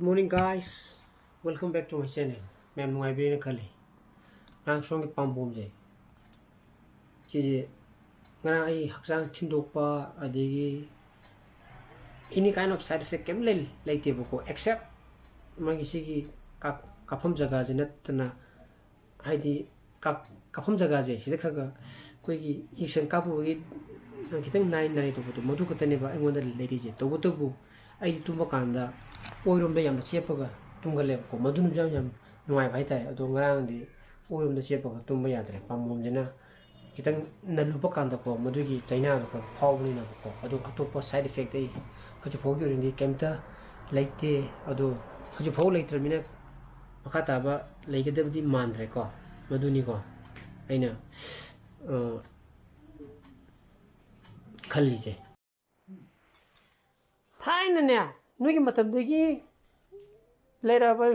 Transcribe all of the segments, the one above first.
Morning guys, welcome back to my channel. Ma'am nungaibirina khali. Nang song ki pambom je. Ji ngana ai hakjang thindokpa adegi any kind of side effect kem laite boko except magi sigi kafam jaga je natna haidi kafam jaga je sida khaga koi gi iction kapu gi kitang nai to boto modu katane ba engonda leiri je to boto bu ai tumba kanda oirom da yam chepaga tungale ko madunu jam yam nuai bai tai ado ngarang di oirom da chepaga tumba yadre pamom jena kitang nalupa kanda ko madugi chaina ko phawni na ko ado atopa side effect ai haju phogi ri kemta laite ado haju phau laitre mina makata ba laigedabdi mandre ko maduni ko aina khalli je thaina ne nugi matam degi lera ba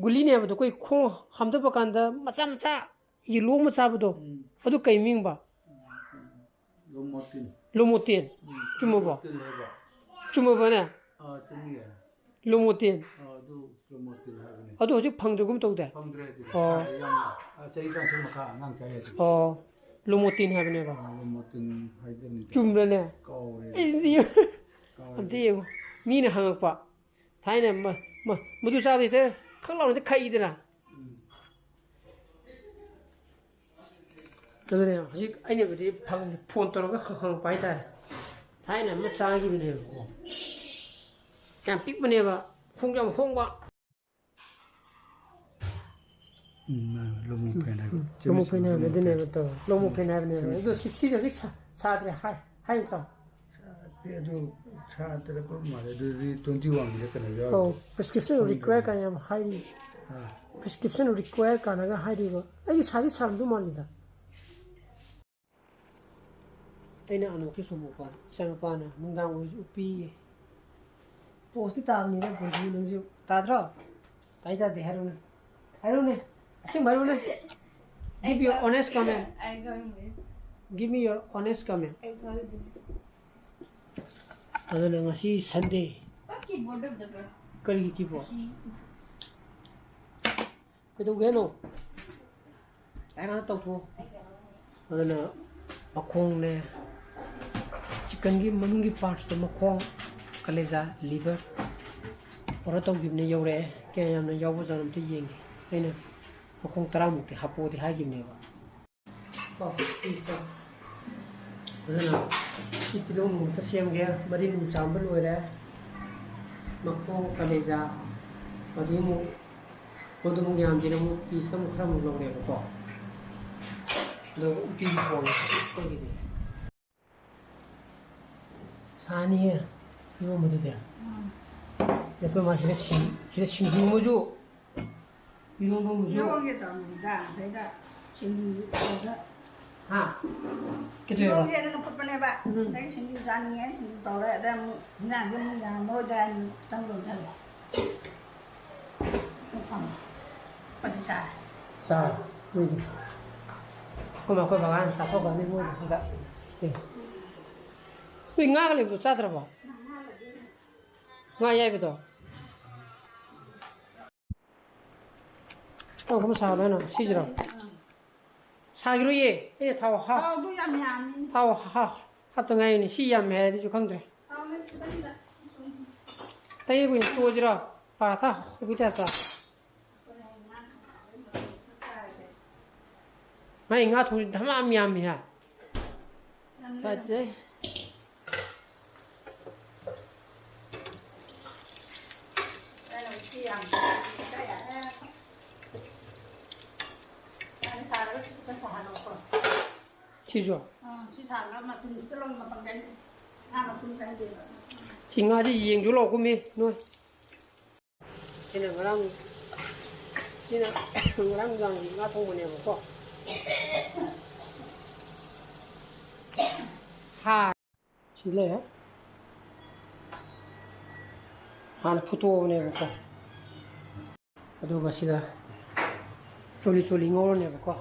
guli ne ba koi khong hamda ba kanda macha macha yilo macha ba do adu kai ming ba lomotin chuma ba ne chumi lomotin lomotin habne adu hojik phangdugum tawde chai kan chuma kha ngang chai lomotin habne ba lomotin haideni chumra ne kaw amti mi na hangakpa thaina madu sabi te khanglaw ne khai dina 그래 아직 아니 우리 방 폰 떨어가 흥 빠이다 다이나 뭐 싸기 비네 그냥 삑번에 봐 홍장 홍과 lomu pena medene to lomu pena ne 이거 시저직 사들이 하이죠 그래도 차들 거 말해도 21 이렇게 내가 prescription require 가야 하이 prescription require 가나가 하이고 아이 사기 사람도 말이다 Aina ano ki sumupa sang pana mungang upi posti tamni na bodi nungju tadra taida de harune asing barune give your honest comment give me your honest comment adana ngasi Sunday kali ki bo kedo geno aina to to adana akong ne chicken gi manungi parts to makong kaleza liver ora to gibne yore ke yamna yawo janam te yengi aina makong taramuk te hapo te ha gibne ba ista adana itilo mu ta sem ge mari nu chambal ore makong kaleza adimu kodum yam jinamu pista mu khram lo re ko lo uti ko ko gi 아니야 이거 뭐도 돼 옆에 마시는 진짜 신기 뭐죠 이런 거 뭐죠 이런 게 나옵니다 내가 신기 아 이런 게 내가 뻔뻔해 봐 내가 신기 자니에 신기 돌아 내가 그냥 그냥 뭐다 땅으로 잘 어디 자 여기 그만 그만 다 포가 내 뭐다 네 왜 나가려 또 짜들어 봐. 나 야비도. 그럼 사면은 시지라. 사기로 예. 이제 타고 하. 타고 하. 하던 아이는 시ям 해야 되죠, 강들. 따이고 또지라. 봐다. 밑에다. 나 인가 돈 담아미야미야. 맞지? 치죠. 징아지 이행 줄로 구미 노. 얘는 그랑 얘는 그랑 나 통보내 먹고. 하. 실래? 한 푸토 내 먹고. aduga sida choli ngoro ne ko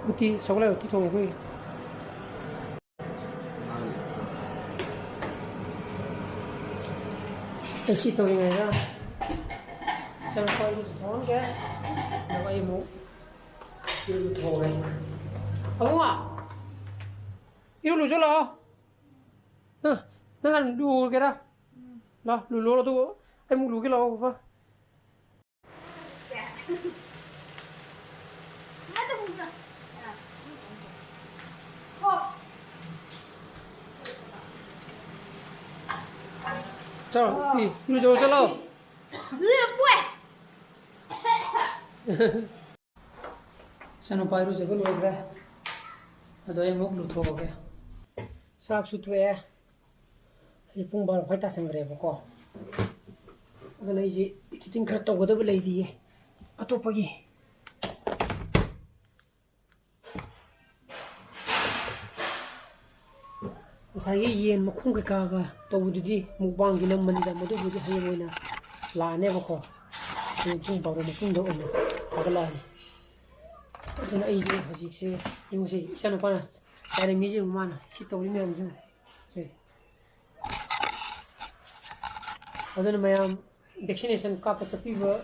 uti sogla uti thong koi cái xí tôi này đó xem coi được thốn cái nó ấy mũ yêu thổ này không à yêu lùi chỗ nào nó ăn đủ cái đó đó lùi lùi là tôi em muốn lùi cái nào vậy chào đi lùi chỗ nào Sano pairu je bolu gra ado em mok lu tho ge sak su twe ai pung bar phai ta sang re ba ko ado nei ji kiting khar to goda lei di ato pagi sai yen makhung ka ga to bu di mukbang gi lam mani da modu bu di haye moina la ne ba ko chung ba ro makhung do ona agala ni Then I say, "Hajik you say, "Sana panas." Ada music mana? Si tahu ni macam tu. Say. Ada nama vaccination ka pasapi ba,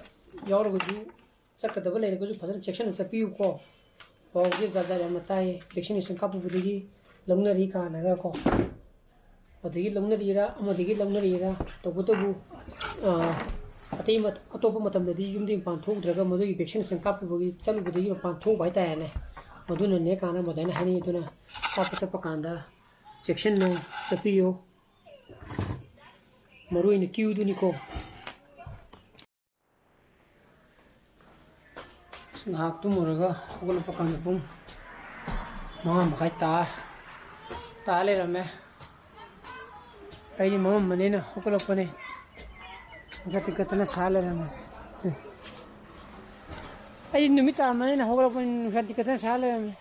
yaur guju, cakap double lagi guju pasal vaccination pasapi ko. Kau je zaza yang matai vaccination ka pu budi longna ri ka naga ko. Adigi longna ri ra, amadigi longna ri ra. Tahu tu Ati mat atau pun matam tadi jumlah panthuk draga madu infection sengkap bagi calu bagi panthuk baik tak ne madu ne kana madu ne hani itu na apa siapa kanda section no sepiyo maru ini kiu tu niko sengak tu muraga aku lupa kanda pun mama makai ta le rame ini mama mana na aku lupa ne Jadi katanya salah ramai. Ayo numita mana na hoga pun jadi katanya salah ramai.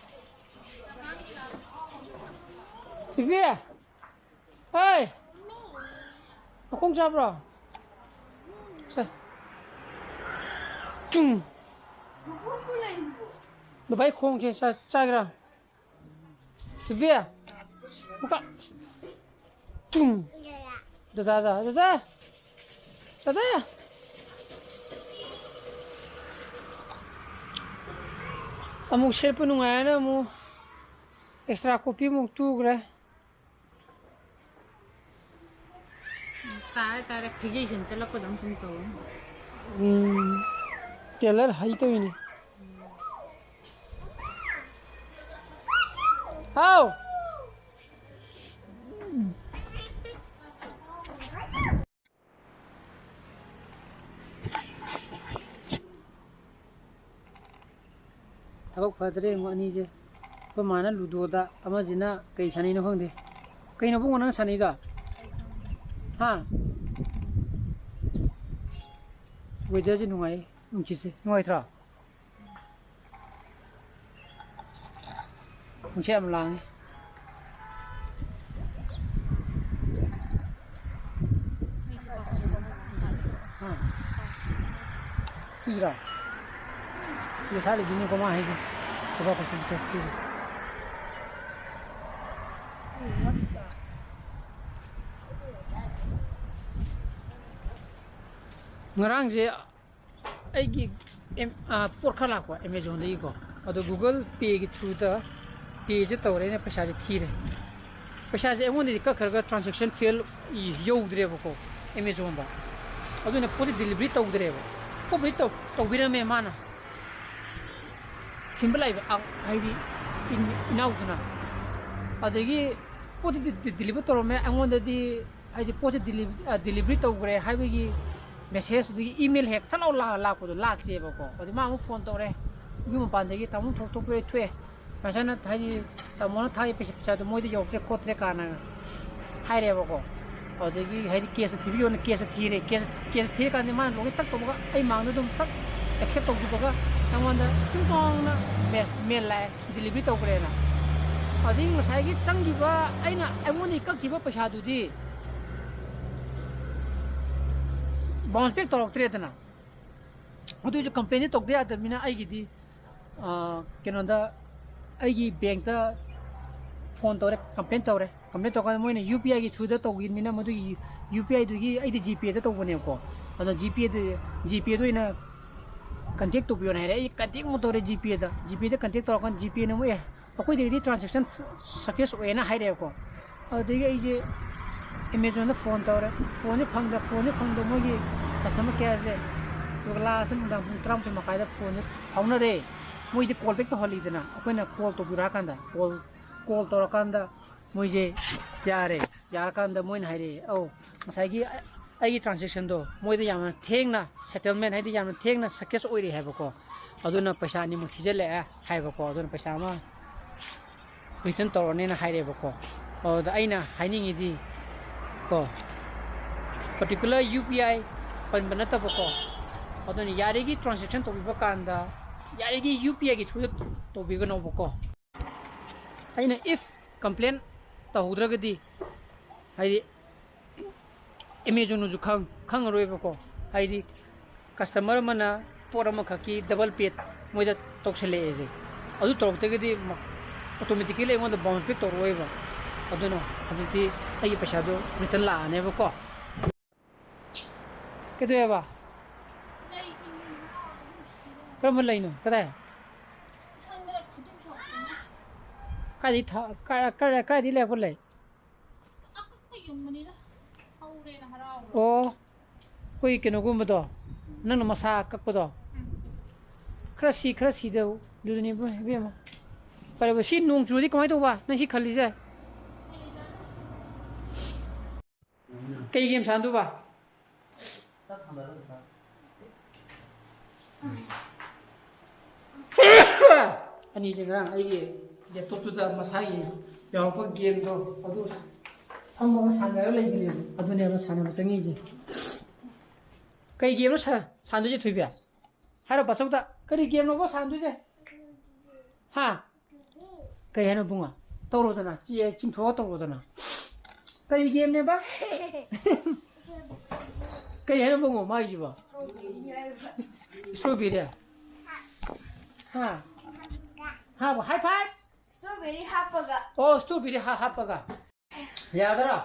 Sibia, hey, aku ngap bro. Lepas kong je saya Sibia, buka. Dah. Ada ya? Amu share pun nungai na amu extra copy mu tu gra. Tarik application cila ko dong sentuh. Teller hai tu ini. How? Thak phadre mo ani je pamana ludo da amajina kai sani no khangde kai no bungo nang sani da ha weather je nungai ungchi se nungai thra ungchi am lang ha kira ये सारे जिन्हें कमा है coba pasang ke sini ngarang je aigi porkhala ko Amazon dei ko ado Google Pay gi through da pay je tawre ne paisa je thire paisa je emon di ka kharga transaction fail yodre ko Amazon da ado ne pori delivery tawdre ko bi tawbira me mana simple ID inauduna adagi poti deliver toro me angonda di ID poti delivery togre haibagi message di email hack thalo la ko la te ba ko adi ma mu phone tore gi mo pandagi tamu thok pre thwe pasana thai tamona thai pesa do moi de yokte khotre kana haire ba ko adagi haidi case tv on case thire case thire kan ma logi tak to ba ai mang dum tak accept to ba Tangwanda tingkong na mail la delivery to kre na ading masai gi changi ba aina amoni ka ki ba paisa du di bounce back to tre na odu jo company to dia da mina ai gi di kenonda ai gi bank da phone ꯇꯧꯔꯦ complain ꯇꯧꯔꯦ complain ꯇꯧꯔꯀꯥꯟꯗ ꯃꯣꯏꯅ U ꯄꯤ ꯑꯥꯏꯒꯤ ꯊ꯭ꯔꯨꯗ ꯇꯧꯈꯤꯕꯅꯤꯅ ꯃꯗꯨꯒꯤ U ꯄꯤ ꯑꯥꯏꯗꯨꯒꯤ ꯑꯩꯗꯤ G ꯄꯦꯗ ꯇꯧꯕꯅꯦꯕꯀꯣ ꯑꯗꯣ ꯖꯤ ꯄꯦꯗ ꯑꯣꯏꯅ ꯀꯟꯇꯦꯛ ꯇꯧꯕꯤꯌꯣꯅ ꯍꯥꯏꯔꯦ ꯑꯩ ꯀꯟꯇꯦꯛ ꯑꯃꯨꯛ ꯇꯧꯔꯦ ꯖꯤ ꯄꯦꯗ ꯀꯟꯇꯦꯛ ꯇꯧꯔꯀꯥꯟꯗ ꯖꯤ ꯄꯦꯅ ꯑꯃꯨꯛ ꯑꯩꯈꯣꯏꯗꯒꯤꯗꯤ ꯇ꯭ꯔꯥꯟꯖꯦꯛꯁꯟ ꯁꯛꯁꯦꯁ ꯑꯣꯏꯌꯦꯅ ꯍꯥꯏꯔꯦꯕꯀꯣ ꯑꯗꯨꯗꯒꯤ ꯑꯩꯁꯦ ꯑꯦꯃꯦꯖꯣꯟꯗ ꯐꯣꯟ ꯇꯧꯔꯦ ꯐꯣꯟꯁꯦ ꯐꯪꯗ ꯃꯣꯏꯒꯤ ꯀꯁꯇꯃꯔ ꯀꯦꯌꯔꯁꯦ ꯑꯗꯨꯒ ꯂꯥꯁꯇ ꯅꯨꯡꯗꯥꯡ ꯄꯨꯡ 12:30ꯗ ꯐꯣꯟꯁꯦ ꯐꯥꯎꯅꯔꯦ ꯃꯣꯏꯗꯤ ꯀꯣꯜ ꯕꯦꯛ ꯇꯧꯍꯜꯂꯤꯗꯅ ꯑꯩꯈꯣꯏꯅ ꯀꯣꯜ ꯇꯧꯕꯤꯔꯣ ꯍꯥꯏꯀꯥꯟꯗ ꯀꯣꯜ ꯇꯧꯔꯀꯥꯟꯗ ꯃꯣꯏꯁꯦ ꯌꯥꯔꯀꯥꯟꯗ ꯃꯣꯏꯅ ꯍꯥꯏꯔꯛꯑꯦ ꯉꯁꯥꯏꯒꯤ ꯑꯩꯒꯤ ꯇ꯭ꯔꯥꯟꯖꯦꯛꯁꯟꯗꯣ ꯃꯣꯏꯗ ꯌꯥꯝꯅ ꯊꯦꯡꯅ ꯁꯦꯇꯜꯃꯦꯟ ꯍꯥꯏꯗꯤ ꯌꯥꯝꯅ ꯊꯦꯡꯅ ꯁꯛꯁꯦꯁ ꯑꯣꯏꯔꯦ ꯍꯥꯏꯕꯀꯣ ꯑꯗꯨꯅ ꯄꯩꯁꯥ ꯑꯅꯤꯃꯨꯛ ꯊꯤꯖꯤꯜꯂꯛꯑꯦ ꯍꯥꯏꯕꯀꯣ ꯑꯗꯨꯅ ꯄꯩꯁা ꯑꯃ ꯔꯤꯇꯔꯟ ꯇꯧꯔꯅꯦꯅ ꯍꯥꯏꯔꯦꯕꯀꯣ ꯑꯗꯨꯗ ꯑꯩꯅ ꯍꯥꯏꯅꯤꯡꯉꯤꯗꯤ ꯀꯣ ꯄꯥꯔꯇꯤꯀꯨꯂꯔ ꯌꯨ ꯄꯤ ꯑꯥꯏ ꯄꯟꯕ ꯅꯠꯇꯕꯀꯣ ꯑꯗꯨꯅ ꯌꯥꯔꯤꯒꯤ ꯇ꯭ꯔꯥꯟꯖꯦꯛꯁꯟ ꯇꯧꯕꯤꯕ ꯀꯥꯟꯗ ꯌꯥꯔꯤꯒꯤ ꯌꯨ ꯄꯤ ꯑꯥꯏꯒꯤ ꯊ꯭ꯔꯨꯗ ꯇꯧꯕꯤꯒꯅꯣꯕꯀꯣ ꯑꯩꯅ ꯏꯐ ꯀꯝꯄ꯭ꯂꯦꯟ ꯇꯧꯍꯧꯗ꯭ꯔꯒꯗꯤ ꯍꯥꯏꯗꯤ ꯑꯦꯃꯦꯖꯣꯟꯅꯁꯨ ꯈꯪꯉꯔꯣꯏꯕꯀꯣ ꯍꯥꯏꯗꯤ ꯀꯁꯇꯃꯔ ꯑꯃꯅ ꯄꯣꯠ ꯑꯃꯈꯛꯀꯤ ꯗꯕꯜ ꯄꯦꯠ ꯃꯣꯏꯗ ꯇꯧꯁꯜꯂꯛꯑꯦꯁꯦ ꯑꯗꯨ ꯇꯧꯔꯛꯇ꯭ꯔꯒꯗꯤ ꯑꯣꯇꯣꯃꯦꯇꯤꯀꯦꯂꯤ ꯑꯩꯉꯣꯟꯗ ꯕꯥꯎꯟꯁ ꯕꯦꯛ ꯇꯧꯔꯛꯑꯣꯏꯕ ꯑꯗꯨꯅ ꯍꯧꯖꯤꯛꯇꯤ ꯑꯩꯒꯤ ꯄꯩꯁꯥꯗꯣ ꯔꯤꯇꯔꯟ ꯂꯥꯛꯑꯅꯦꯕꯀꯣ ꯀꯩꯗꯧꯋꯦꯕ ꯀꯔꯝꯕ ꯂꯩꯅꯣ ꯀꯗꯥꯏ ꯀꯥꯏꯗꯤ ꯂꯩꯔꯛꯄ ꯂꯩ ꯑꯣ ꯑꯩꯈꯣꯏ ꯀꯩꯅꯣꯒꯨꯝꯕꯗꯣ ꯅꯪꯅ ꯃꯁꯥ ꯀꯛꯄꯗꯣ ꯈꯔ ꯁꯤꯗ ꯑꯗꯨꯗꯅꯤ ꯏꯕꯦꯝꯃ ꯐꯔꯦ ꯁꯤ ꯅꯣꯡ ꯆꯨꯔꯗꯤ ꯀꯃꯥꯏꯅ ꯇꯧꯕ ꯅꯪ ꯁꯤ ꯈꯜꯂꯤꯁꯦ ꯀꯩ ꯒꯦꯝ ꯁꯥꯟꯅꯗꯣꯏꯕ ꯑꯅꯤꯁꯦ ꯉꯔꯥꯡ ꯑꯩꯒꯤ ꯂꯦꯞꯇꯣꯞꯇꯨꯗ ꯃꯁꯥꯒꯤ ꯌꯥꯎꯔꯛꯄ ꯒꯦꯝꯗꯣ ꯑꯗꯨ ꯐꯝꯃꯒ ꯁꯥꯟꯅꯔꯒ ꯂꯩꯕꯅꯦꯕ ꯑꯗꯨꯅꯦꯕ ꯁꯥꯟꯅꯕ ꯆꯪꯉꯤꯁꯦ ꯀꯩ ꯒꯦꯝꯅꯣ ꯁꯥꯟꯅꯗꯣꯏꯁꯦ ꯊꯣꯏꯕꯤ ꯍꯥꯏꯔꯣ ꯕꯥꯆꯧꯗ ꯀꯔꯤ ꯒꯦꯝꯅꯣꯕ ꯁꯥꯟꯅꯗꯣꯏꯁꯦ ꯍꯥ ꯀꯩ ꯍꯥꯏꯅꯣ ꯕꯨꯡꯉꯣ ꯇꯧꯔꯣꯗꯅ ꯆꯤꯡꯊꯣꯛꯑ ꯇꯧꯔꯣꯗꯅ ꯀꯔꯤ ꯒꯦꯝꯅꯦꯕ ꯀꯩ ꯍꯥꯏꯅꯣ ꯕꯨꯡꯉꯣ ꯃꯥꯒꯤꯁꯤꯕꯣ ꯏꯁꯇ꯭ꯔꯣꯕꯦꯔꯤ ꯍꯥ ꯍꯥꯏ ꯐꯥꯏ 스트로베리 핫버거. ꯏꯁꯇ꯭ꯔꯣꯕꯦꯔꯤ ꯍꯥꯞꯄꯒ ꯌꯥꯗ꯭ꯔꯥ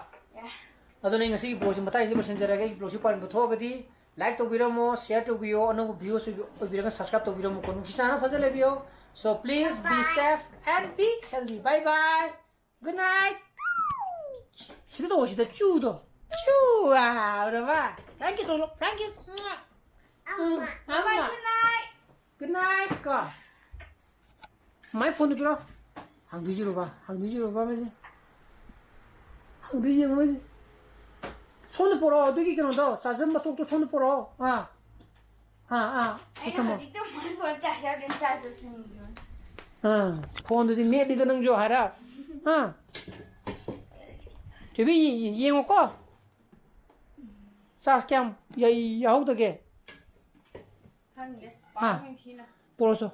ꯑꯗꯨꯅ ꯉꯁꯤꯒꯤ ꯕ꯭ꯂꯣꯒꯁꯤ ꯃꯇꯥꯡꯁꯤ ꯂꯣꯏꯁꯤꯟꯖꯔꯒꯦ ꯑꯩ ꯕ꯭ꯂꯣꯒꯁꯤ ꯄꯥꯟꯕ ꯊꯣꯛꯑꯒꯗꯤ ꯂꯥꯏꯛ ꯇꯧꯕꯤꯔꯝꯃꯣ ꯁꯤꯌꯔ ꯇꯧꯕꯤꯌꯣ ꯑꯅꯧꯕ ꯚꯤꯌꯣꯁ ꯑꯣꯏꯕꯤꯔꯒ ꯁꯕꯁꯀ꯭ꯔꯥꯏꯕ ꯇꯧꯕꯤꯔꯝꯃꯣ ꯅꯨꯡꯁꯤ ꯆꯥꯅ ꯐꯖ ꯂꯩꯕꯤꯌꯣ so please be safe and be healthy bye bye good night sida to sida chudo chua udah thank you solo thank you Bye, good night. good night ka my phone dulu hang di juru ba mesi hang di juru mesi 손을 벌어 되게 그런다 자전 맛도 손을 벌어 Ayah itu mau buat cahaya dan cahaya sendiri. 폰도 좀 매리 그는 줄 알아 저기 이행 거 사스캠 야우더게 한데. 아. 마음이 기나. 벌어서